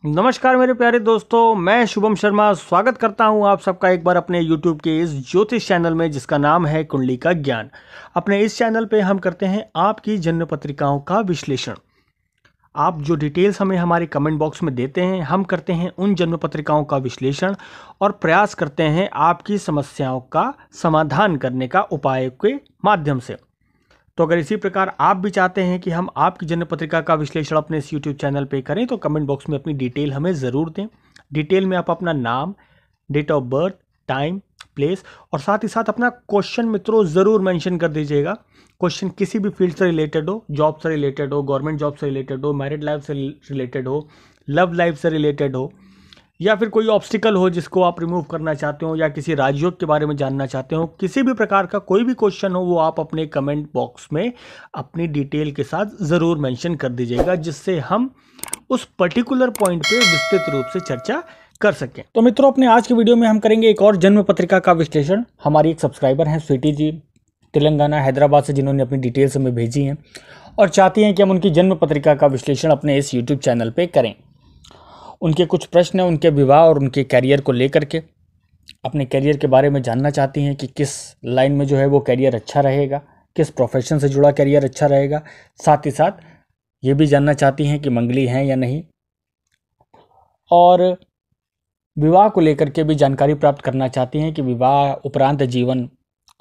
नमस्कार मेरे प्यारे दोस्तों, मैं शुभम शर्मा स्वागत करता हूं आप सबका एक बार अपने YouTube के इस ज्योतिष चैनल में जिसका नाम है कुंडली का ज्ञान। अपने इस चैनल पे हम करते हैं आपकी जन्म पत्रिकाओं का विश्लेषण। आप जो डिटेल्स हमें हमारे कमेंट बॉक्स में देते हैं, हम करते हैं उन जन्म पत्रिकाओं का विश्लेषण और प्रयास करते हैं आपकी समस्याओं का समाधान करने का उपाय के माध्यम से। तो अगर इसी प्रकार आप भी चाहते हैं कि हम आपकी जन्म पत्रिका का विश्लेषण अपने इस यूट्यूब चैनल पे करें तो कमेंट बॉक्स में अपनी डिटेल हमें ज़रूर दें। डिटेल में आप अपना नाम, date of birth, time, place और साथ ही साथ अपना क्वेश्चन मित्रों ज़रूर मेंशन कर दीजिएगा। क्वेश्चन किसी भी फील्ड से रिलेटेड हो, जॉब से रिलेटेड हो, गवर्नमेंट जॉब से रिलेटेड हो, मैरिड लाइफ से रिलेटेड हो, लव लाइफ से रिलेटेड हो, या फिर कोई ऑब्स्टिकल हो जिसको आप रिमूव करना चाहते हो, या किसी राजयोग के बारे में जानना चाहते हो, किसी भी प्रकार का कोई भी क्वेश्चन हो वो आप अपने कमेंट बॉक्स में अपनी डिटेल के साथ ज़रूर मेंशन कर दीजिएगा, जिससे हम उस पर्टिकुलर पॉइंट पे विस्तृत रूप से चर्चा कर सकें। तो मित्रों, अपने आज के वीडियो में हम करेंगे एक और जन्म पत्रिका का विश्लेषण। हमारी एक सब्सक्राइबर हैं स्वीटी जी, तेलंगाना हैदराबाद से, जिन्होंने अपनी डिटेल्स हमें भेजी हैं और चाहती हैं कि हम उनकी जन्म पत्रिका का विश्लेषण अपने इस यूट्यूब चैनल पर करें। उनके कुछ प्रश्न हैं उनके विवाह और उनके कैरियर को लेकर के। अपने कैरियर के बारे में जानना चाहती हैं कि किस लाइन में जो है वो कैरियर अच्छा रहेगा, किस प्रोफेशन से जुड़ा कैरियर अच्छा रहेगा। साथ ही साथ ये भी जानना चाहती हैं कि मंगली हैं या नहीं, और विवाह को लेकर के भी जानकारी प्राप्त करना चाहती हैं कि विवाह उपरांत जीवन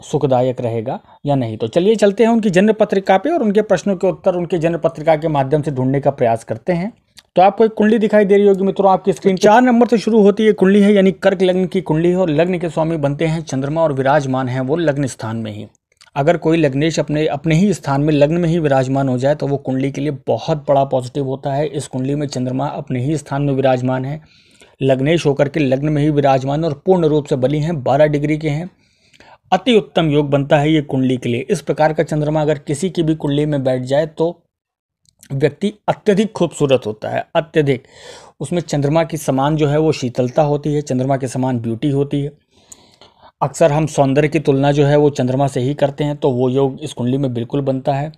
सुखदायक रहेगा या नहीं। तो चलिए चलते हैं उनकी जन्म पत्रिका पे और उनके प्रश्नों के उत्तर उनके जन्म पत्रिका के माध्यम से ढूंढने का प्रयास करते हैं। तो आपको एक कुंडली दिखाई दे रही होगी मित्रों आपकी स्क्रीन। 4 नंबर से शुरू होती है कुंडली है, यानी कर्क लग्न की कुंडली है और लग्न के स्वामी बनते हैं चंद्रमा और विराजमान है वो लग्न स्थान में ही। अगर कोई लग्नेश अपने ही स्थान में लग्न में ही विराजमान हो जाए तो वो कुंडली के लिए बहुत बड़ा पॉजिटिव होता है। इस कुंडली में चंद्रमा अपने ही स्थान में विराजमान है, लग्नेश होकर के लग्न में ही विराजमान और पूर्ण रूप से बली हैं, 12 डिग्री के हैं। अति उत्तम योग बनता है ये कुंडली के लिए। इस प्रकार का चंद्रमा अगर किसी की भी कुंडली में बैठ जाए तो व्यक्ति अत्यधिक खूबसूरत होता है, अत्यधिक। उसमें चंद्रमा की समान जो है वो शीतलता होती है, चंद्रमा के समान ब्यूटी होती है। अक्सर हम सौंदर्य की तुलना जो है वो चंद्रमा से ही करते हैं, तो वो योग इस कुंडली में बिल्कुल बनता है।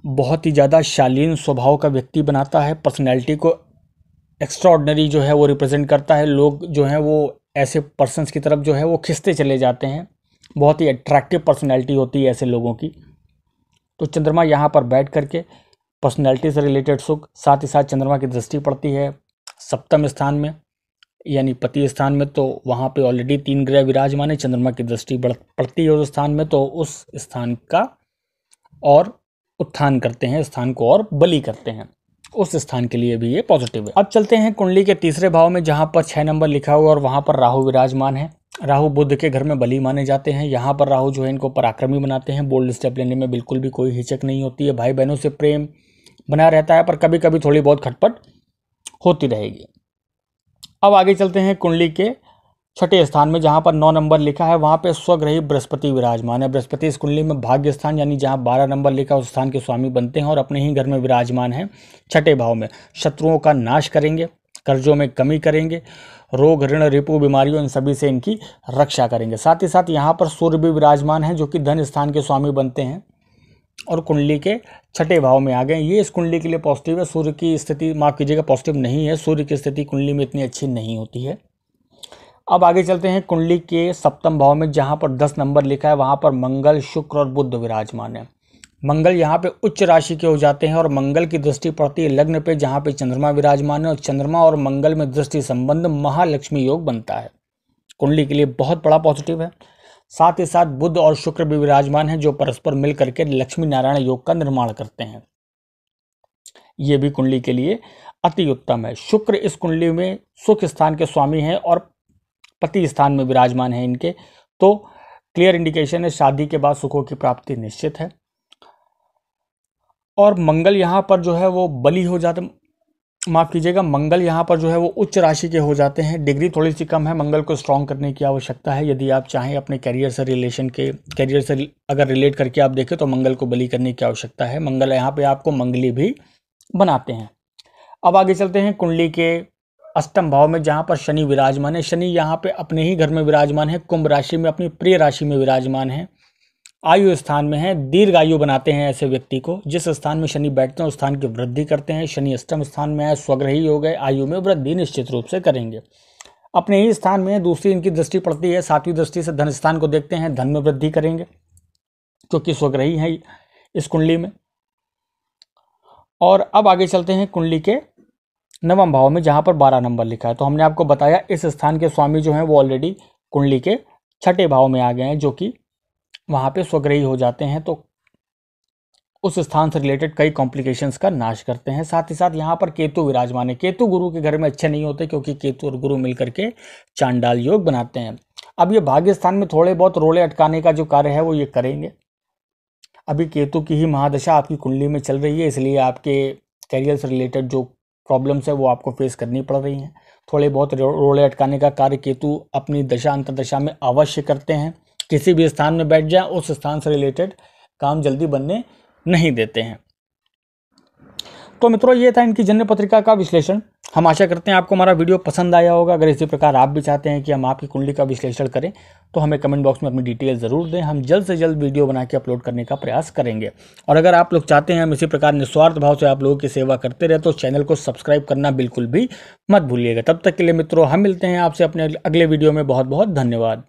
बहुत ही ज़्यादा शालीन स्वभाव का व्यक्ति बनाता है, पर्सनैलिटी को एक्स्ट्राऑर्डिनरी जो है वो रिप्रेजेंट करता है। लोग जो हैं वो ऐसे पर्सन्स की तरफ जो है वो खिंचते चले जाते हैं। बहुत ही अट्रैक्टिव पर्सनैलिटी होती है ऐसे लोगों की। तो चंद्रमा यहाँ पर बैठ करके पर्सनैलिटी से रिलेटेड सुख, साथ ही साथ चंद्रमा की दृष्टि पड़ती है सप्तम स्थान में यानी पति स्थान में, तो वहाँ पे ऑलरेडी 3 ग्रह विराजमान है। चंद्रमा की दृष्टि पड़ती है उस स्थान में, तो उस स्थान का और उत्थान करते हैं, स्थान को और बली करते हैं। उस स्थान के लिए भी ये पॉजिटिव है। अब चलते हैं कुंडली के तीसरे भाव में, जहाँ पर 6 नंबर लिखा हुआ और वहाँ पर राहु विराजमान है। राहु बुध के घर में बली माने जाते हैं। यहाँ पर राहु जो है इनको पराक्रमी बनाते हैं, बोल्ड स्टेप लेने में बिल्कुल भी कोई हिचक नहीं होती है। भाई बहनों से प्रेम बना रहता है, पर कभी कभी थोड़ी बहुत खटपट होती रहेगी। अब आगे चलते हैं कुंडली के छठे स्थान में, जहाँ पर 9 नंबर लिखा है वहाँ पे स्वग्रही बृहस्पति विराजमान है। बृहस्पति इस कुंडली में भाग्य स्थान यानी जहाँ 12 नंबर लिखा उस स्थान के स्वामी बनते हैं और अपने ही घर में विराजमान है छठे भाव में। शत्रुओं का नाश करेंगे, कर्जों में कमी करेंगे, रोग ऋण रिपु बीमारियों इन सभी से इनकी रक्षा करेंगे। साथ ही साथ यहाँ पर सूर्य भी विराजमान है जो कि धन स्थान के स्वामी बनते हैं और कुंडली के छठे भाव में आ गए। ये इस कुंडली के लिए पॉजिटिव है। सूर्य की स्थिति, माफ कीजिएगा, पॉजिटिव नहीं है। सूर्य की स्थिति कुंडली में इतनी अच्छी नहीं होती है। अब आगे चलते हैं कुंडली के सप्तम भाव में, जहाँ पर 10 नंबर लिखा है वहाँ पर मंगल, शुक्र और बुध विराजमान है। मंगल यहाँ पे उच्च राशि के हो जाते हैं और मंगल की दृष्टि पड़ती है लग्न पे जहाँ पे चंद्रमा विराजमान है और चंद्रमा और मंगल में दृष्टि संबंध महालक्ष्मी योग बनता है। कुंडली के लिए बहुत बड़ा पॉजिटिव है। साथ ही साथ बुध और शुक्र भी विराजमान हैं जो परस्पर मिल करके लक्ष्मी नारायण योग का निर्माण करते हैं। ये भी कुंडली के लिए अति उत्तम है। शुक्र इस कुंडली में सुख स्थान के स्वामी हैं और पति स्थान में विराजमान है इनके, तो क्लियर इंडिकेशन है शादी के बाद सुखों की प्राप्ति निश्चित है। और मंगल यहाँ पर जो है वो बली हो जाते, माफ़ कीजिएगा, मंगल यहाँ पर जो है वो उच्च राशि के हो जाते हैं। डिग्री थोड़ी सी कम है, मंगल को स्ट्रॉन्ग करने की आवश्यकता है। यदि आप चाहें अपने कैरियर से अगर रिलेट करके आप देखें तो मंगल को बली करने की आवश्यकता है। मंगल यहाँ पे आपको मंगली भी बनाते हैं। अब आगे चलते हैं कुंडली के अष्टम भाव में, जहाँ पर शनि विराजमान है। शनि यहाँ पे अपने ही घर में विराजमान है, कुंभ राशि में, अपनी प्रिय राशि में विराजमान है। आयु स्थान में है, दीर्घ आयु बनाते हैं ऐसे व्यक्ति को। जिस स्थान में शनि बैठते हैं उस स्थान की वृद्धि करते हैं। शनि अष्टम स्थान में है, स्वग्रही हो गए, आयु में वृद्धि निश्चित रूप से करेंगे। अपने ही स्थान में दूसरी इनकी दृष्टि पड़ती है, सातवीं दृष्टि से धन स्थान को देखते हैं, धन में वृद्धि करेंगे क्योंकि स्वग्रही है इस कुंडली में। और अब आगे चलते हैं कुंडली के नवम भाव में, जहां पर 12 नंबर लिखा है। तो हमने आपको बताया इस स्थान के स्वामी जो हैं वो ऑलरेडी कुंडली के छठे भाव में आ गए हैं, जो कि वहां पे स्वग्रही हो जाते हैं, तो उस स्थान से रिलेटेड कई कॉम्प्लिकेशंस का नाश करते हैं। साथ ही साथ यहाँ पर केतु विराजमान है। केतु गुरु के घर में अच्छे नहीं होते, क्योंकि केतु और गुरु मिलकर के चांडाल योग बनाते हैं। अब ये भाग्य स्थान में थोड़े बहुत रोले अटकाने का जो कार्य है वो ये करेंगे। अभी केतु की ही महादशा आपकी कुंडली में चल रही है, इसलिए आपके कैरियर से रिलेटेड जो प्रॉब्लम्स है वो आपको फेस करनी पड़ रही हैं। थोड़े बहुत रोले अटकाने का कार्य केतु अपनी दशा अंतर्दशा में अवश्य करते हैं। किसी भी स्थान में बैठ जाए उस स्थान से रिलेटेड काम जल्दी बनने नहीं देते हैं। तो मित्रों, ये था इनकी जन्म पत्रिका का विश्लेषण। हम आशा करते हैं आपको हमारा वीडियो पसंद आया होगा। अगर इसी प्रकार आप भी चाहते हैं कि हम आपकी कुंडली का विश्लेषण करें तो हमें कमेंट बॉक्स में अपनी डिटेल ज़रूर दें। हम जल्द से जल्द वीडियो बना के अपलोड करने का प्रयास करेंगे। और अगर आप लोग चाहते हैं हम इसी प्रकार निस्वार्थ भाव से आप लोगों की सेवा करते रहे तो चैनल को सब्सक्राइब करना बिल्कुल भी मत भूलिएगा। तब तक के लिए मित्रों, हम मिलते हैं आपसे अपने अगले वीडियो में। बहुत बहुत धन्यवाद।